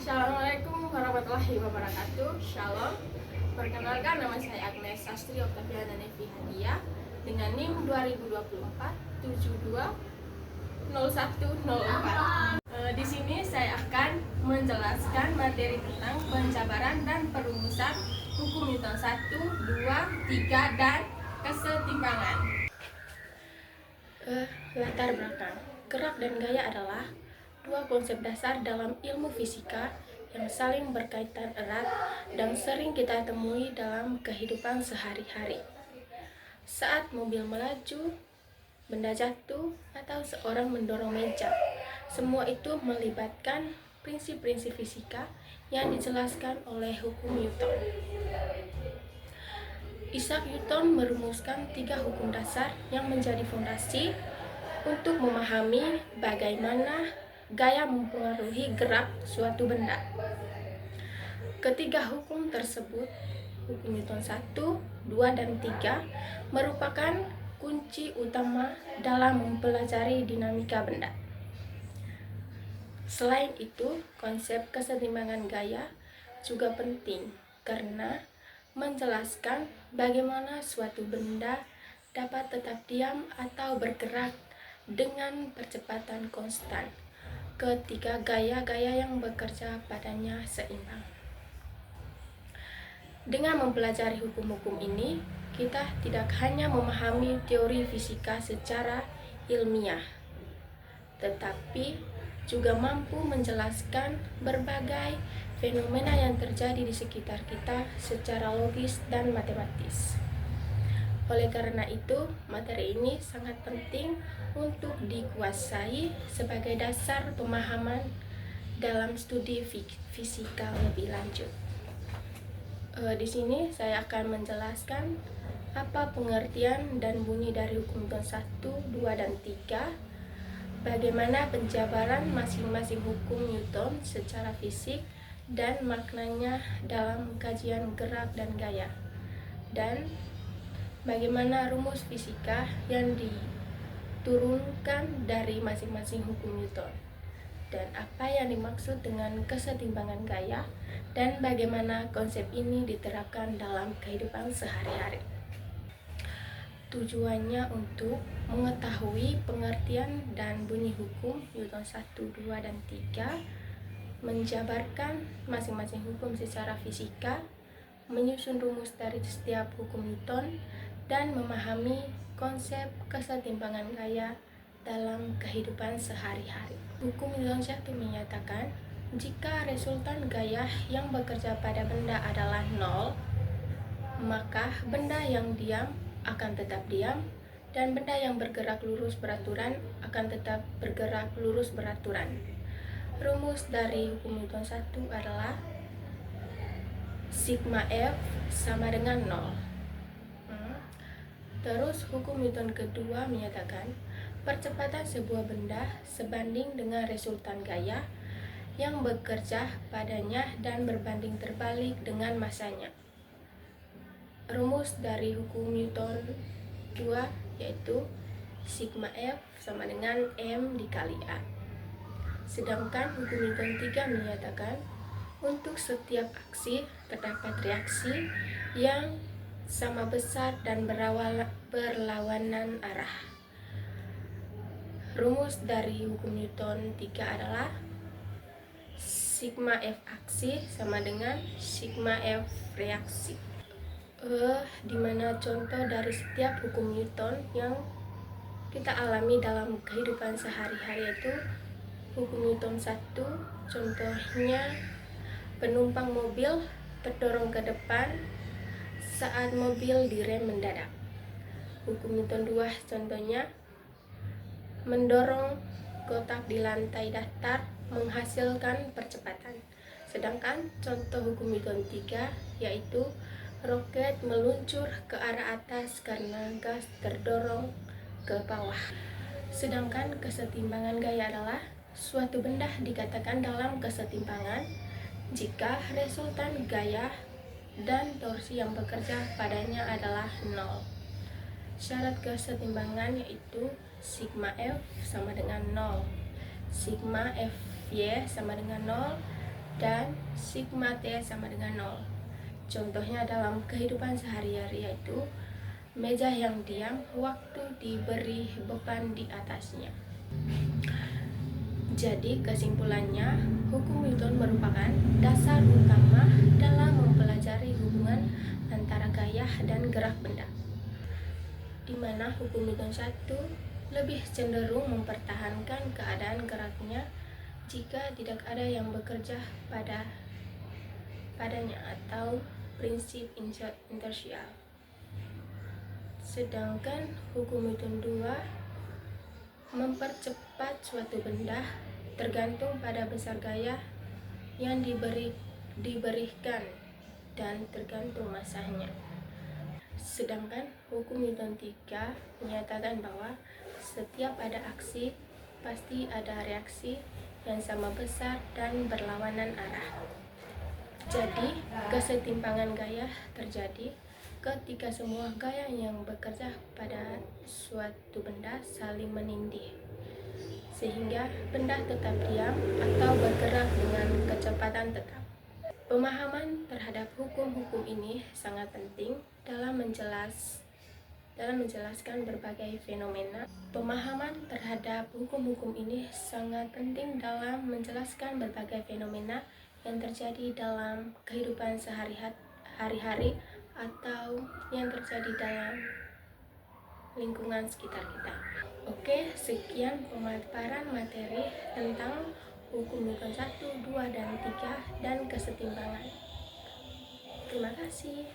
Assalamualaikum warahmatullahi wabarakatuh. Shalom. Perkenalkan, nama saya Agnes Sastri Oktaviana Nevi Hadia dengan NIM 2024 720104. Di sini saya akan menjelaskan materi tentang penjabaran dan perumusan hukum Newton 1, 2, 3 dan kesetimbangan. Latar belakang gerak dan gaya adalah dua konsep dasar dalam ilmu fisika yang saling berkaitan erat dan sering kita temui dalam kehidupan sehari-hari. Saat mobil melaju, benda jatuh, atau seorang mendorong meja, semua itu melibatkan prinsip-prinsip fisika yang dijelaskan oleh hukum Newton. Isaac Newton merumuskan 3 hukum dasar yang menjadi fondasi untuk memahami bagaimana gaya mempengaruhi gerak suatu benda. Ketiga hukum tersebut, hukum Newton 1, 2, dan 3, merupakan kunci utama dalam mempelajari dinamika benda. Selain itu, konsep kesetimbangan gaya juga penting karena menjelaskan bagaimana suatu benda dapat tetap diam atau bergerak dengan percepatan konstan ketika gaya-gaya yang bekerja padanya seimbang. Dengan mempelajari hukum-hukum ini, kita tidak hanya memahami teori fisika secara ilmiah, tetapi juga mampu menjelaskan berbagai fenomena yang terjadi di sekitar kita secara logis dan matematis. Oleh karena itu, materi ini sangat penting untuk dikuasai sebagai dasar pemahaman dalam studi fisika lebih lanjut. Di sini saya akan menjelaskan apa pengertian dan bunyi dari hukum Newton 1, 2, dan 3, bagaimana penjabaran masing-masing hukum Newton secara fisik dan maknanya dalam kajian gerak dan gaya, dan bagaimana rumus fisika yang diturunkan dari masing-masing hukum Newton, dan apa yang dimaksud dengan kesetimbangan gaya, dan bagaimana konsep ini diterapkan dalam kehidupan sehari-hari. Tujuannya untuk mengetahui pengertian dan bunyi hukum Newton 1, 2, dan 3, menjabarkan masing-masing hukum secara fisika, menyusun rumus dari setiap hukum Newton, dan memahami konsep kesetimbangan gaya dalam kehidupan sehari-hari. Hukum Newton 1 menyatakan, jika resultan gaya yang bekerja pada benda adalah 0, maka benda yang diam akan tetap diam, dan benda yang bergerak lurus beraturan akan tetap bergerak lurus beraturan. Rumus dari hukum Newton 1 adalah sigma F sama dengan 0. Terus hukum Newton kedua menyatakan percepatan sebuah benda sebanding dengan resultan gaya yang bekerja padanya dan berbanding terbalik dengan masanya. Rumus dari hukum Newton 2 yaitu sigma F sama dengan M dikali A. Sedangkan hukum Newton 3 menyatakan untuk setiap aksi terdapat reaksi yang sama besar dan berlawanan arah. Rumus dari hukum Newton 3 adalah sigma F aksi sama dengan sigma F reaksi. Dimana contoh dari setiap hukum Newton yang kita alami dalam kehidupan sehari-hari itu hukum Newton 1, contohnya penumpang mobil terdorong ke depan saat mobil direm mendadak. Hukum Newton 2 contohnya mendorong kotak di lantai datar menghasilkan percepatan. Sedangkan contoh hukum Newton 3 yaitu roket meluncur ke arah atas karena gas terdorong ke bawah. Sedangkan kesetimbangan gaya adalah suatu benda dikatakan dalam kesetimbangan jika resultan gaya dan torsi yang bekerja padanya adalah 0. Syarat kesetimbangan yaitu sigma F sama dengan 0, sigma Fy sama dengan 0, dan sigma T sama dengan 0. Contohnya dalam kehidupan sehari-hari yaitu meja yang diam waktu diberi beban di atasnya. Jadi kesimpulannya, hukum Newton merupakan dasar utama dalam mempelajari hubungan antara gaya dan gerak benda, di mana hukum Newton 1 lebih cenderung mempertahankan keadaan geraknya jika tidak ada yang bekerja padanya atau prinsip inersial. Sedangkan hukum Newton 2 mempercepat suatu benda tergantung pada besar gaya yang diberikan dan tergantung masanya. Sedangkan hukum Newton 3 menyatakan bahwa setiap ada aksi pasti ada reaksi yang sama besar dan berlawanan arah. Jadi, kesetimpangan gaya terjadi ketika semua gaya yang bekerja pada suatu benda saling menindih, sehingga benda tetap diam atau bergerak dengan kecepatan tetap. Pemahaman terhadap hukum-hukum ini sangat penting dalam menjelaskan berbagai fenomena. Pemahaman terhadap hukum-hukum ini sangat penting dalam menjelaskan berbagai fenomena yang terjadi dalam kehidupan sehari-hari atau yang terjadi dalam lingkungan sekitar kita. Oke, sekian pemaparan materi tentang hukum Newton 1, 2, dan 3 dan kesetimbangan. Terima kasih.